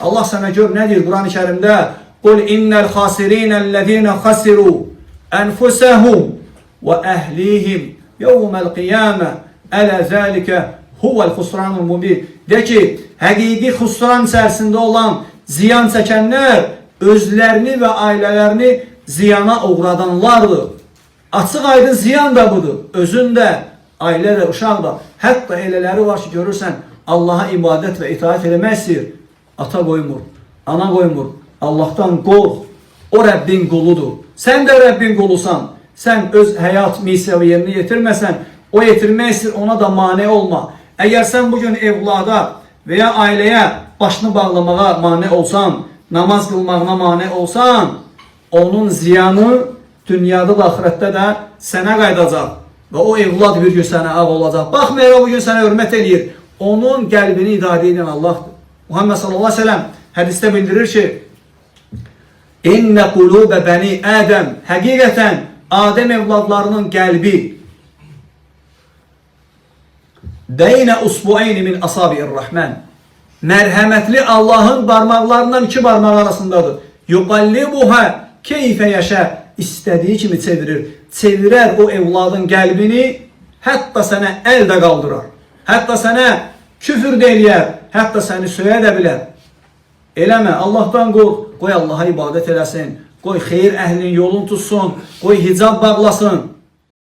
Allah sana gör ne diyor Kur'an-ı Kerim'de? Kul innel khasirinellezine khasiru enfusahum ve ehlihim yevmel kıyame ele zâlike huvel husranul mubin. De ki, həqiqi husran içərisində olan ziyan çəkənlər özlərini və ailələrini ziyana uğradanlardır. Açıq aydın ziyan da budur. Özündə, ailə də, uşaq da. Hətta elələri var ki, görürsən, Allaha ibadət və itaat eləmək istəyir. Ata qoymur, ana qoymur. Allahdan qorx. O Rəbbin quludur. Sən də Rəbbin qulusan. Sən öz həyat misiyanı yerinə yetirməsən, o yetirmək istəyir, ona da mane olma. Əgər sən bugün evlada və ya ailəyə başını bağlamağa mane olsan, namaz qılmağına mane olsan, onun ziyanı dünyada da ahirətdə də sənə qaydacaq. Və o evlad bir gün sənə ağ olacaq. Baxmayaraq bugün sənə hörmət eləyir. Onun qəlbini idarə edən Allahdır. Muhammed sallallahu aleyhi ve sellem hədisdə bildirir ki, İnnə qulubə bəni Ədəm, həqiqətən Adəm evladlarının qəlbi Beynə usbu'eyni min asabi'ir-Rahman. Mərhəmətli Allahın barmaqlarından iki barmaq arasındadır. Yuqallibuha keyfə yaşa. İstədiyi kimi çevirir. Çevirər o evladın qəlbini, hətta sənə əl də qaldırar. Hətta sənə küfür də eləyər. Hətta səni söyə də bilər. Eləmə, Allahdan qorx. Qoy Allaha ibadət eləsin. Qoy xeyir əhlinin yolunu tutsun. Qoy hicab bağlasın.